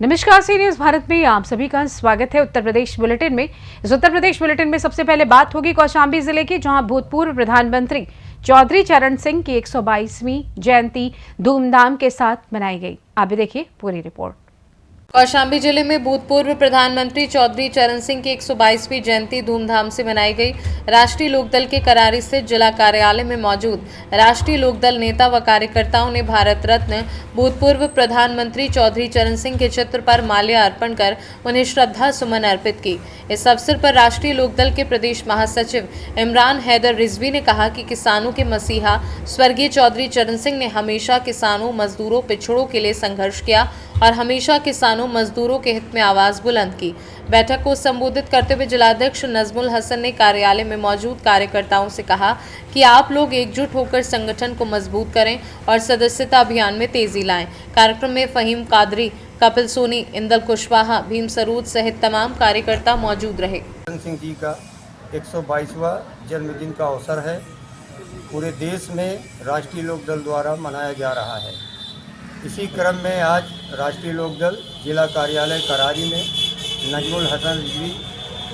नमस्कार, सी न्यूज भारत में आप सभी का स्वागत है। उत्तर प्रदेश बुलेटिन में इस उत्तर प्रदेश बुलेटिन में सबसे पहले बात होगी कौशाम्बी जिले की, जहां भूतपूर्व प्रधानमंत्री चौधरी चरण सिंह की 122वीं जयंती धूमधाम के साथ मनाई गई। आप भी देखिए पूरी रिपोर्ट। कौशाम्बी जिले में भूतपूर्व प्रधानमंत्री चौधरी चरण सिंह की 122वीं जयंती धूमधाम से मनाई गई। राष्ट्रीय लोकदल के करारी स्थित जिला कार्यालय में मौजूद राष्ट्रीय लोकदल नेता व कार्यकर्ताओं ने भारत रत्न भूतपूर्व प्रधानमंत्री चौधरी चरण सिंह के चित्र पर माल्या अर्पण कर उन्हें श्रद्धा सुमन अर्पित की। इस अवसर पर राष्ट्रीय लोकदल के प्रदेश महासचिव इमरान हैदर रिजवी ने कहा कि किसानों के मसीहा स्वर्गीय चौधरी चरण सिंह ने हमेशा किसानों, मजदूरों, पिछड़ों के लिए संघर्ष किया और हमेशा किसानों, मजदूरों के हित में आवाज बुलंद की। बैठक को संबोधित करते हुए जिलाध्यक्ष नजमुल हसन ने कार्यालय में मौजूद कार्यकर्ताओं से कहा कि आप लोग एकजुट होकर संगठन को मजबूत करें और सदस्यता अभियान में तेजी लाएं। कार्यक्रम में फहीम कादरी, कपिल सोनी, इंदल कुशवाहा, भीम सरूद सहित तमाम कार्यकर्ता मौजूद रहे। चरण सिंह जी का 122वां जन्मदिन का अवसर है, पूरे देश में राष्ट्रीय लोकदल द्वारा मनाया जा रहा है। इसी क्रम में आज राष्ट्रीय लोकदल जिला कार्यालय करारी में नजमुल हसन रिजवी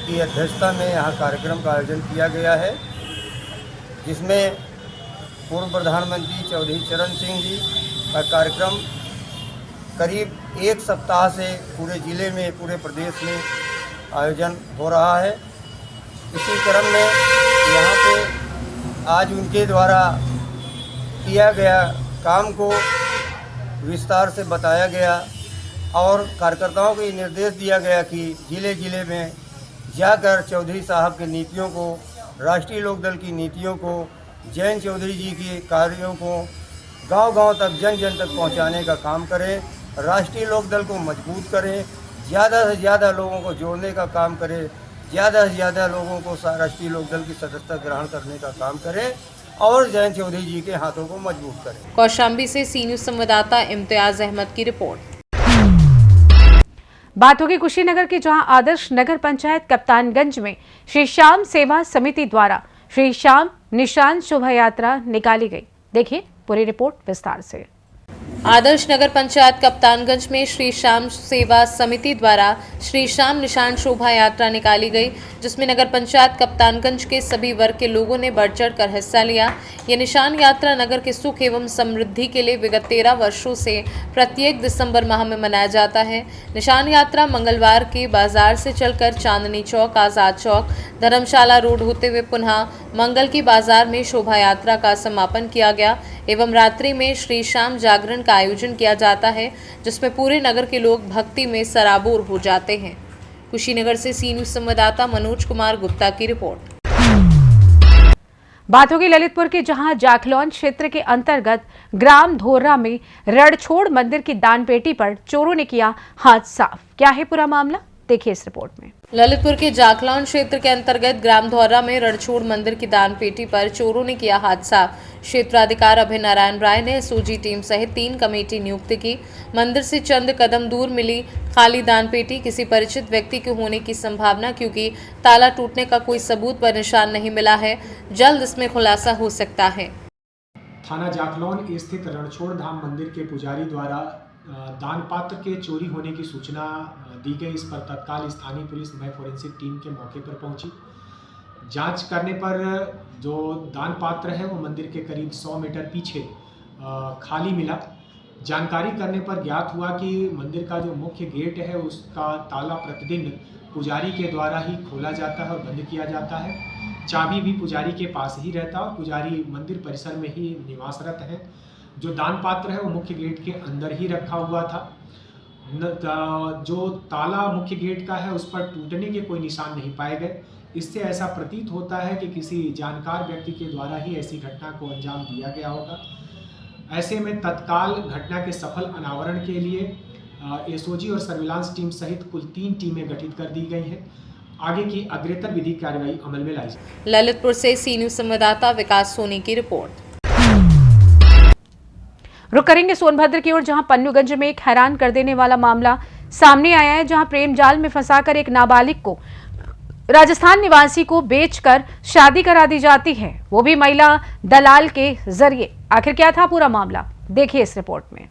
की अध्यक्षता में यहाँ कार्यक्रम का आयोजन किया गया है, जिसमें पूर्व प्रधानमंत्री चौधरी चरण सिंह जी का कार्यक्रम करीब एक सप्ताह से पूरे ज़िले में, पूरे प्रदेश में आयोजन हो रहा है। इसी क्रम में यहाँ पे आज उनके द्वारा किया गया काम को विस्तार से बताया गया और कार्यकर्ताओं को ये निर्देश दिया गया कि ज़िले ज़िले में जाकर चौधरी साहब की नीतियों को, राष्ट्रीय लोकदल की नीतियों को, जयंत चौधरी जी के कार्यों को गांव-गांव तक, जन जन तक पहुंचाने का काम करें, राष्ट्रीय लोकदल को मजबूत करें, ज़्यादा से ज़्यादा लोगों को जोड़ने का काम करें, ज़्यादा से ज़्यादा लोगों को राष्ट्रीय लोकदल की सदस्यता ग्रहण करने का काम करें और जयंत चौधरी जी के हाथों को मजबूत करें। कौशाम्बी से सी न्यूज संवाददाता इम्तियाज अहमद की रिपोर्ट। बात होगी कुशीनगर की, जहां आदर्श नगर पंचायत कप्तानगंज में श्री श्याम सेवा समिति द्वारा श्री श्याम निशान शोभा यात्रा निकाली गई। देखिए पूरी रिपोर्ट विस्तार से। आदर्श नगर पंचायत कप्तानगंज में श्री श्याम सेवा समिति द्वारा श्री श्याम निशान शोभा यात्रा निकाली गई, जिसमें नगर पंचायत कप्तानगंज के सभी वर्ग के लोगों ने बढ़ चढ़ कर हिस्सा लिया। ये निशान यात्रा नगर के सुख एवं समृद्धि के लिए विगत 13 वर्षों से प्रत्येक दिसंबर माह में मनाया जाता है। निशान यात्रा मंगलवार के बाजार से चलकर चांदनी चौक, आजाद चौक, धर्मशाला रोड होते हुए पुनः मंगल की बाजार में शोभा यात्रा का समापन किया गया एवं रात्रि में श्री श्याम जागरण का आयोजन किया जाता है, जिसमें पूरे नगर के लोग भक्ति में सराबोर हो जाते हैं। कुशीनगर से सी न्यूज संवाददाता मनोज कुमार गुप्ता की रिपोर्ट। बात होगी ललितपुर की, जहां जाखलौन क्षेत्र के अंतर्गत ग्राम धोर्रा में रणछोड़ मंदिर की दानपेटी पर चोरों ने किया हाथ साफ। क्या है पूरा मामला, देखिए इस रिपोर्ट में। ललितपुर के जाखलौन क्षेत्र के अंतर्गत ग्राम धौरा में रणछोड़ मंदिर की दान पेटी पर चोरों ने किया हादसा। क्षेत्राधिकार अभय नारायण राय ने एसओजी टीम सहित 3 कमेटी नियुक्त की। मंदिर से चंद कदम दूर मिली खाली दान पेटी किसी परिचित व्यक्ति के होने की संभावना, क्योंकि ताला टूटने का कोई सबूत व निशान नहीं मिला है। जल्द इसमें खुलासा हो सकता है। थाना जाखलौन स्थित रणछोड़ धाम मंदिर के पुजारी द्वारा दान पात्र के चोरी होने की सूचना दी गई। इस पर तत्काल स्थानीय पुलिस व फोरेंसिक टीम के मौके पर पहुंची। जांच करने पर जो दान पात्र है वो मंदिर के करीब 100 मीटर पीछे खाली मिला। जानकारी करने पर ज्ञात हुआ कि मंदिर का जो मुख्य गेट है उसका ताला प्रतिदिन पुजारी के द्वारा ही खोला जाता है और बंद किया जाता है। चाबी भी पुजारी के पास ही रहता है और पुजारी मंदिर परिसर में ही निवासरत है। जो दान पात्र है वो मुख्य गेट के अंदर ही रखा हुआ था। जो ताला मुख्य गेट का है उस पर टूटने के कोई निशान नहीं पाए गए। इससे ऐसा प्रतीत होता है कि किसी जानकार व्यक्ति के द्वारा ही ऐसी घटना को अंजाम दिया गया होगा। ऐसे में तत्काल घटना के सफल अनावरण के लिए एसओजी और सर्विलांस टीम सहित कुल 3 टीमें गठित कर दी गई हैं। आगे की अग्रेतर विधिक कार्रवाई अमल में लाई जाए। ललितपुर से सी न्यूज संवाददाता विकास सोनी की रिपोर्ट। रुक करेंगे सोनभद्र की ओर, जहां पन्नूगंज में एक हैरान कर देने वाला मामला सामने आया है, जहां प्रेम जाल में फंसाकर एक नाबालिग को राजस्थान निवासी को बेचकर शादी करा दी जाती है, वो भी महिला दलाल के जरिए। आखिर क्या था पूरा मामला, देखिए इस रिपोर्ट में।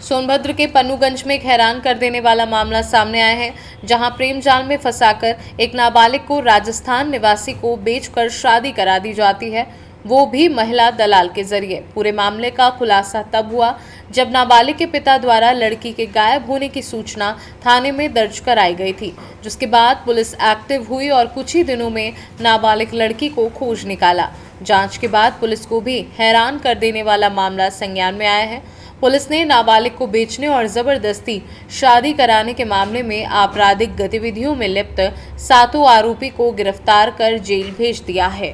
सोनभद्र के पन्नूगंज में एक हैरान कर देने वाला मामला सामने आया है, जहां प्रेम जाल में फंसाकर एक नाबालिग को राजस्थान निवासी को बेचकर शादी करा दी जाती है, वो भी महिला दलाल के जरिए। पूरे मामले का खुलासा तब हुआ जब नाबालिग के पिता द्वारा लड़की के गायब होने की सूचना थाने में दर्ज कराई गई थी, जिसके बाद पुलिस एक्टिव हुई और कुछ ही दिनों में नाबालिग लड़की को खोज निकाला। जांच के बाद पुलिस को भी हैरान कर देने वाला मामला संज्ञान में आया है। पुलिस ने नाबालिग को बेचने और जबरदस्ती शादी कराने के मामले में आपराधिक गतिविधियों में लिप्त 7 आरोपी को गिरफ्तार कर जेल भेज दिया है।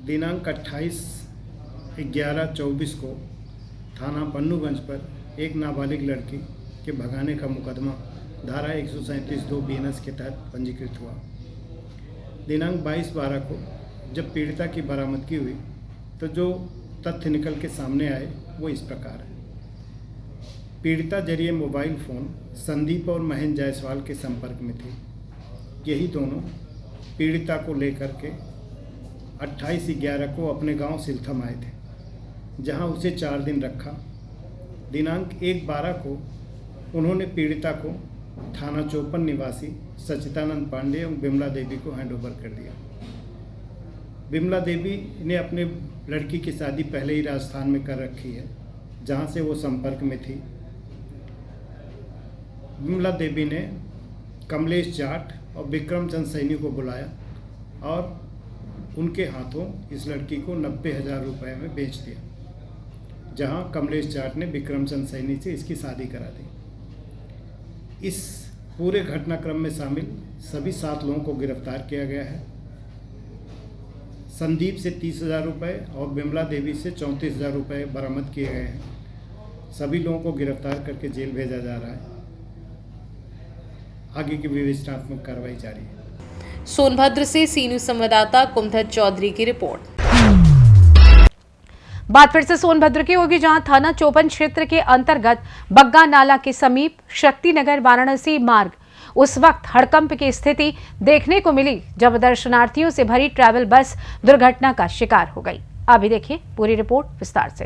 दिनांक 28/11/24 को थाना पन्नूगंज पर एक नाबालिग लड़की के भगाने का मुकदमा धारा 137(2) BNS के तहत पंजीकृत हुआ। दिनांक 22/12 को जब पीड़िता की बरामदगी हुई तो जो तथ्य निकल के सामने आए वो इस प्रकार है। पीड़िता जरिए मोबाइल फ़ोन संदीप और महेंद्र जायसवाल के संपर्क में थे। यही दोनों पीड़िता को लेकर के 28/11 को अपने गांव सिलथम आए थे, जहां उसे 4 दिन रखा। दिनांक 1/12 को उन्होंने पीड़िता को थाना चौपन निवासी सचिदानंद पांडे एवं बिमला देवी को हैंडओवर कर दिया। बिमला देवी ने अपने लड़की की शादी पहले ही राजस्थान में कर रखी है, जहां से वो संपर्क में थी। बिमला देवी ने कमलेश जाट और विक्रम चंद सैनी को बुलाया और उनके हाथों इस लड़की को 90,000 रुपये में बेच दिया, जहां कमलेश जाट ने विक्रम चंद सैनी से इसकी शादी करा दी। इस पूरे घटनाक्रम में शामिल सभी 7 लोगों को गिरफ्तार किया गया है। संदीप से 30,000 रुपये और बिमला देवी से 34,000 रुपये बरामद किए गए हैं। सभी लोगों को गिरफ्तार करके जेल भेजा जा रहा है। आगे की विवेचनात्मक कार्रवाई जारी है। सोनभद्र से सी न्यूज़ संवाददाता कुमधर चौधरी की रिपोर्ट। बात फिर से सोनभद्र की होगी, जहां थाना चौपन क्षेत्र के अंतर्गत बग्गा नाला के समीप शक्तिनगर वाराणसी मार्ग उस वक्त हड़कंप की स्थिति देखने को मिली जब दर्शनार्थियों से भरी ट्रैवल बस दुर्घटना का शिकार हो गई। अभी देखिए पूरी रिपोर्ट विस्तार से।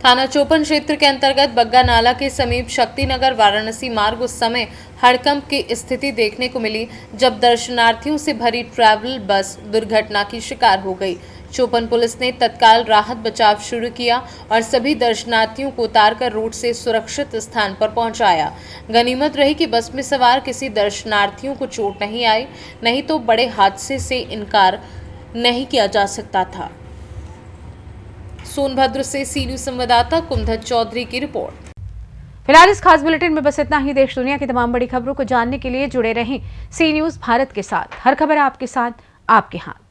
थाना चौपन क्षेत्र के अंतर्गत बग्गा नाला के समीप शक्तिनगर वाराणसी मार्ग उस समय हड़कंप की स्थिति देखने को मिली जब दर्शनार्थियों से भरी ट्रैवल बस दुर्घटना की शिकार हो गई। चौपन पुलिस ने तत्काल राहत बचाव शुरू किया और सभी दर्शनार्थियों को उतारकर रोड से सुरक्षित स्थान पर पहुंचाया। गनीमत रही कि बस में सवार किसी दर्शनार्थियों को चोट नहीं आई, नहीं तो बड़े हादसे से इनकार नहीं किया जा सकता था। सोनभद्र से सी न्यूज़ संवाददाता कुमधर चौधरी की रिपोर्ट। फिलहाल इस खास बुलेटिन में बस इतना ही। देश दुनिया की तमाम बड़ी खबरों को जानने के लिए जुड़े रहें सी न्यूज़ भारत के साथ। हर खबर आपके साथ, आपके हाथ।